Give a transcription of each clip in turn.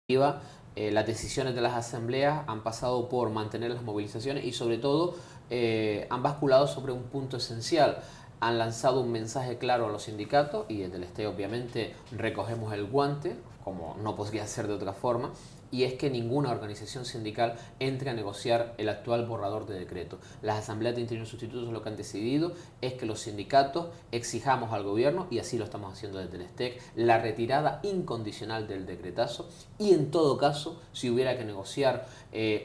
Las decisiones de las asambleas han pasado por mantener las movilizaciones y sobre todo han basculado sobre un punto esencial. Han lanzado un mensaje claro a los sindicatos y desde el STE obviamente recogemos el guante, como no podría ser de otra forma, y es que ninguna organización sindical entre a negociar el actual borrador de decreto. Las asambleas de interinos sustitutos lo que han decidido es que los sindicatos exijamos al gobierno, y así lo estamos haciendo desde el STEC, la retirada incondicional del decretazo y en todo caso, si hubiera que negociar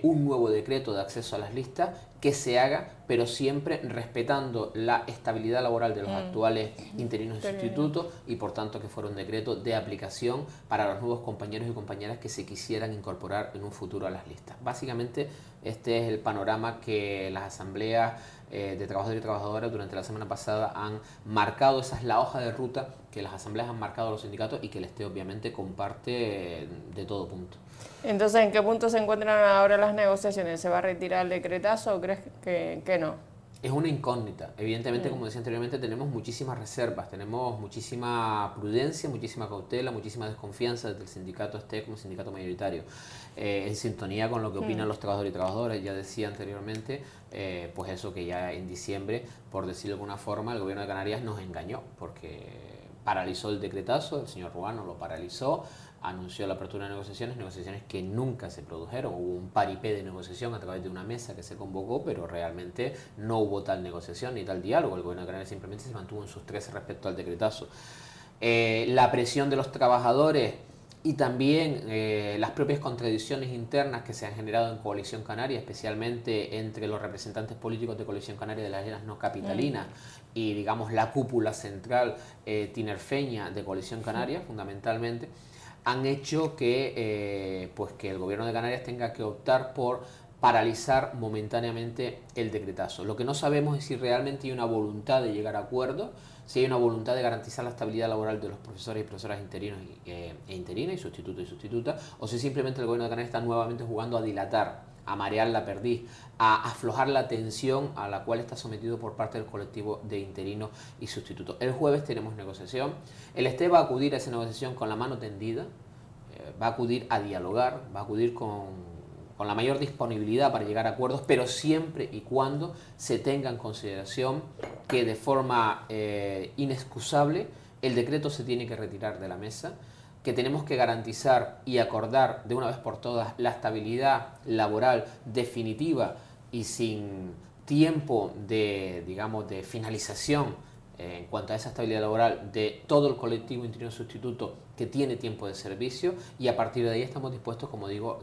un nuevo decreto de acceso a las listas, que se haga, pero siempre respetando la estabilidad laboral de los actuales interinos y sustitutos y por tanto que fuera un decreto de aplicación para los nuevos compañeros y compañeras que se quisieran incorporar en un futuro a las listas. Básicamente este es el panorama que las asambleas de trabajadores y trabajadoras durante la semana pasada han marcado. Esa es la hoja de ruta que las asambleas han marcado a los sindicatos y que el STE obviamente comparte de todo punto. Entonces, ¿en qué punto se encuentran ahora las negociaciones? ¿Se va a retirar el decretazo o crees que no? Es una incógnita. Evidentemente, como decía anteriormente, tenemos muchísimas reservas, tenemos muchísima prudencia, muchísima cautela, muchísima desconfianza desde el sindicato STE como sindicato mayoritario. En sintonía con lo que opinan los trabajadores y trabajadoras, ya decía anteriormente, pues eso, que ya en diciembre, por decirlo de alguna forma, el gobierno de Canarias nos engañó, porque paralizó el decretazo, el señor Ruano lo paralizó, anunció la apertura de negociaciones que nunca se produjeron. Hubo un paripé de negociación a través de una mesa que se convocó, pero realmente no hubo tal negociación ni tal diálogo. El gobierno de Canarias simplemente se mantuvo en sus 13 respecto al decretazo. La presión de los trabajadores y también las propias contradicciones internas que se han generado en Coalición Canaria, especialmente entre los representantes políticos de Coalición Canaria de las islas no capitalinas y digamos la cúpula central tinerfeña de Coalición Canaria, fundamentalmente, han hecho que, pues que el gobierno de Canarias tenga que optar por paralizar momentáneamente el decretazo. Lo que no sabemos es si realmente hay una voluntad de llegar a acuerdos, si hay una voluntad de garantizar la estabilidad laboral de los profesores y profesoras interinos e interinas y sustitutas, o si simplemente el gobierno de Canarias está nuevamente jugando a dilatar, a marear la perdiz, a aflojar la tensión a la cual está sometido por parte del colectivo de interinos y sustitutos. El jueves tenemos negociación. El STE va a acudir a esa negociación con la mano tendida, va a acudir a dialogar, va a acudir con la mayor disponibilidad para llegar a acuerdos, pero siempre y cuando se tenga en consideración que de forma inexcusable el decreto se tiene que retirar de la mesa, que tenemos que garantizar y acordar de una vez por todas la estabilidad laboral definitiva y sin tiempo de, digamos, de finalización en cuanto a esa estabilidad laboral de todo el colectivo interino sustituto que tiene tiempo de servicio, y a partir de ahí estamos dispuestos, como digo,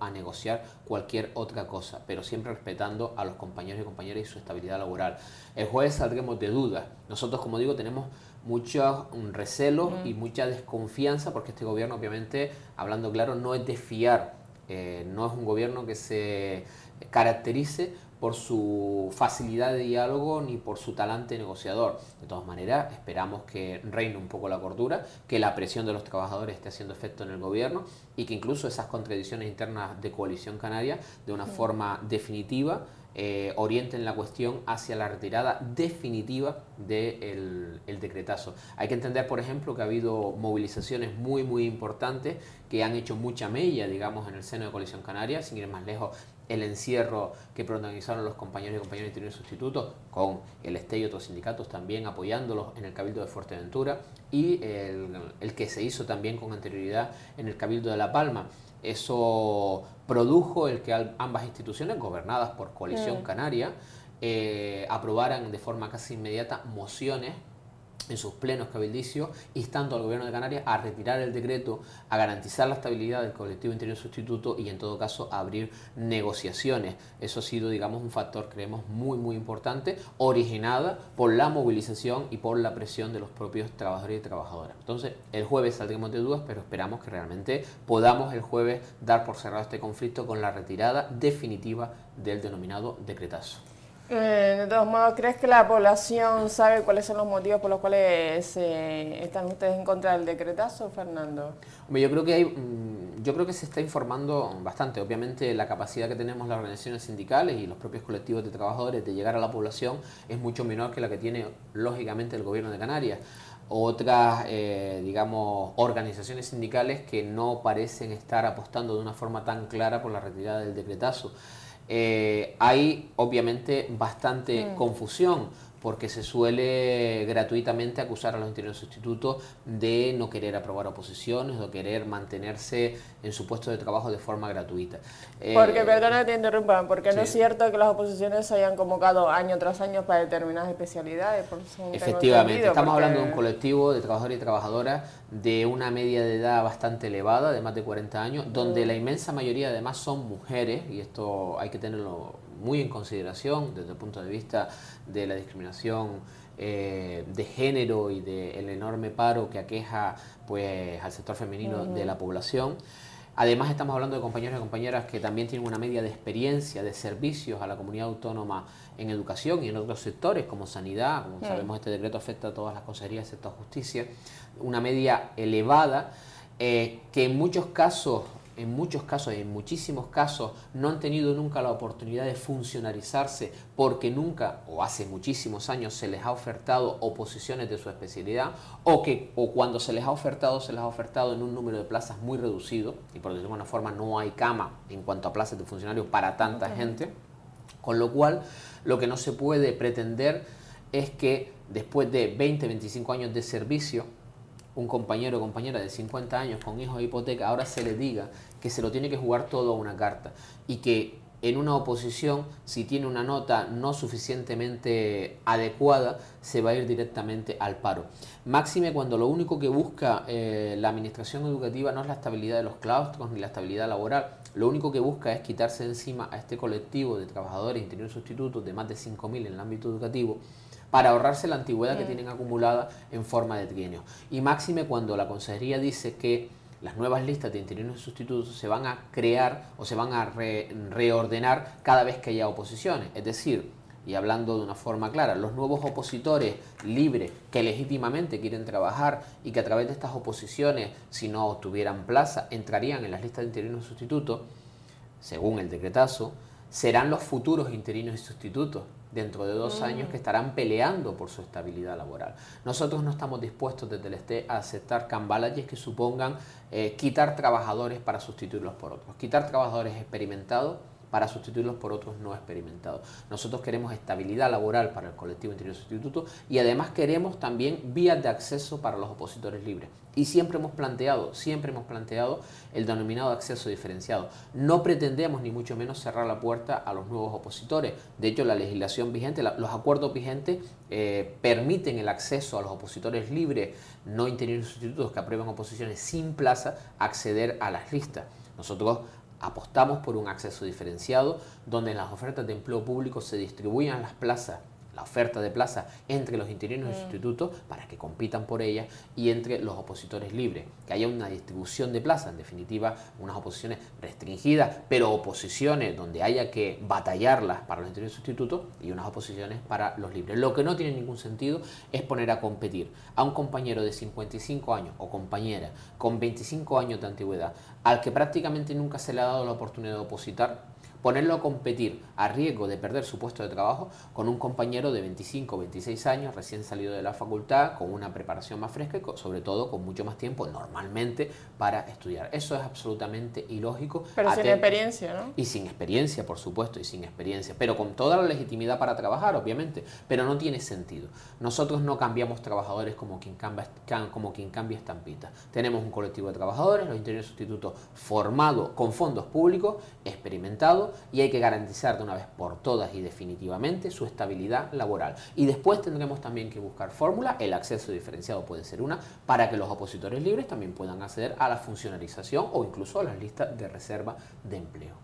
a negociar cualquier otra cosa, pero siempre respetando a los compañeros y compañeras y su estabilidad laboral. El jueves saldremos de dudas. Nosotros, como digo, tenemos muchos recelos y mucha desconfianza porque este gobierno, obviamente, hablando claro, no es de fiar, no es un gobierno que se caracterice por su facilidad de diálogo ni por su talante negociador. De todas maneras, esperamos que reine un poco la cordura, que la presión de los trabajadores esté haciendo efecto en el gobierno y que incluso esas contradicciones internas de Coalición Canaria, de una forma definitiva, orienten la cuestión hacia la retirada definitiva del decretazo. Hay que entender, por ejemplo, que ha habido movilizaciones muy importantes que han hecho mucha mella, digamos, en el seno de Coalición Canaria, sin ir más lejos, el encierro que protagonizaron los compañeros y compañeras interinos sustitutos, con el STE y otros sindicatos también apoyándolos en el Cabildo de Fuerteventura, y el que se hizo también con anterioridad en el Cabildo de La Palma. Eso produjo el que ambas instituciones, gobernadas por Coalición Canaria, aprobaran de forma casi inmediata mociones en sus plenos cabildicios, instando al gobierno de Canarias a retirar el decreto, a garantizar la estabilidad del colectivo interior sustituto y en todo caso a abrir negociaciones. Eso ha sido, digamos, un factor, creemos, muy importante, originada por la movilización y por la presión de los propios trabajadores y trabajadoras. Entonces, el jueves saldremos de dudas, pero esperamos que realmente podamos el jueves dar por cerrado este conflicto con la retirada definitiva del denominado decretazo. De todos modos, ¿crees que la población sabe cuáles son los motivos por los cuales están ustedes en contra del decretazo, Fernando? Hombre, yo creo que se está informando bastante. Obviamente la capacidad que tenemos las organizaciones sindicales y los propios colectivos de trabajadores de llegar a la población es mucho menor que la que tiene lógicamente el gobierno de Canarias. o otras, digamos, organizaciones sindicales que no parecen estar apostando de una forma tan clara por la retirada del decretazo. Hay obviamente bastante confusión, porque se suele gratuitamente acusar a los interinos sustitutos de no querer aprobar oposiciones, de querer mantenerse en su puesto de trabajo de forma gratuita. Porque, perdona que te interrumpa, porque sí. no es cierto que las oposiciones se hayan convocado año tras año para determinadas especialidades. Efectivamente, estamos hablando de un colectivo de trabajadores y trabajadoras de una media de edad bastante elevada, de más de 40 años, donde la inmensa mayoría además son mujeres, y esto hay que tenerlo muy en consideración desde el punto de vista de la discriminación de género y del enorme paro que aqueja pues al sector femenino de la población. Además estamos hablando de compañeros y compañeras que también tienen una media de experiencia, de servicios a la comunidad autónoma en educación y en otros sectores como sanidad. Como sabemos, este decreto afecta a todas las consejerías excepto a justicia. Una media elevada que en muchísimos casos no han tenido nunca la oportunidad de funcionarizarse porque nunca o hace muchísimos años se les ha ofertado oposiciones de su especialidad o cuando se les ha ofertado en un número de plazas muy reducido y por decirlo de alguna forma no hay cama en cuanto a plazas de funcionarios para tanta gente, con lo cual lo que no se puede pretender es que después de 20-25 años de servicio un compañero o compañera de 50 años con hijos de hipoteca ahora se le diga que se lo tiene que jugar todo a una carta y que en una oposición, si tiene una nota no suficientemente adecuada, se va a ir directamente al paro. Máxime cuando lo único que busca la administración educativa no es la estabilidad de los claustros ni la estabilidad laboral, lo único que busca es quitarse de encima a este colectivo de trabajadores interinos sustitutos de más de 5.000 en el ámbito educativo, para ahorrarse la antigüedad que tienen acumulada en forma de trienio. Y máxime cuando la consejería dice que las nuevas listas de interinos sustitutos se van a crear o se van a reordenar cada vez que haya oposiciones. Es decir, y hablando de una forma clara, los nuevos opositores libres que legítimamente quieren trabajar y que a través de estas oposiciones, si no obtuvieran plaza, entrarían en las listas de interinos sustitutos, según el decretazo, serán los futuros interinos y sustitutos dentro de 2 años que estarán peleando por su estabilidad laboral. Nosotros no estamos dispuestos desde el STE a aceptar cambalayes que supongan quitar trabajadores para sustituirlos por otros, quitar trabajadores experimentados para sustituirlos por otros no experimentados. Nosotros queremos estabilidad laboral para el colectivo interior sustituto y además queremos también vías de acceso para los opositores libres. Y siempre hemos planteado el denominado acceso diferenciado. No pretendemos ni mucho menos cerrar la puerta a los nuevos opositores. De hecho, la legislación vigente, los acuerdos vigentes permiten el acceso a los opositores libres, no interiores sustitutos que aprueban oposiciones sin plaza, acceder a las listas. Nosotros apostamos por un acceso diferenciado donde en las ofertas de empleo público se distribuyan las plazas, la oferta de plaza entre los interinos y sustitutos para que compitan por ellas y entre los opositores libres, que haya una distribución de plazas, en definitiva unas oposiciones restringidas, pero oposiciones donde haya que batallarlas para los interinos y sustitutos y unas oposiciones para los libres. Lo que no tiene ningún sentido es poner a competir a un compañero de 55 años o compañera con 25 años de antigüedad al que prácticamente nunca se le ha dado la oportunidad de opositar, ponerlo a competir a riesgo de perder su puesto de trabajo con un compañero de 25 o 26 años recién salido de la facultad, con una preparación más fresca y sobre todo con mucho más tiempo normalmente para estudiar. Eso es absolutamente ilógico. Pero sin experiencia, ¿no? Y sin experiencia, por supuesto, y sin experiencia, pero con toda la legitimidad para trabajar, obviamente, pero no tiene sentido. Nosotros no cambiamos trabajadores como quien cambia estampitas. Tenemos un colectivo de trabajadores, los interinos sustitutos formados con fondos públicos, experimentados, y hay que garantizar de una vez por todas y definitivamente su estabilidad laboral. Y después tendremos también que buscar fórmulas, el acceso diferenciado puede ser una, para que los opositores libres también puedan acceder a la funcionarización o incluso a las listas de reserva de empleo.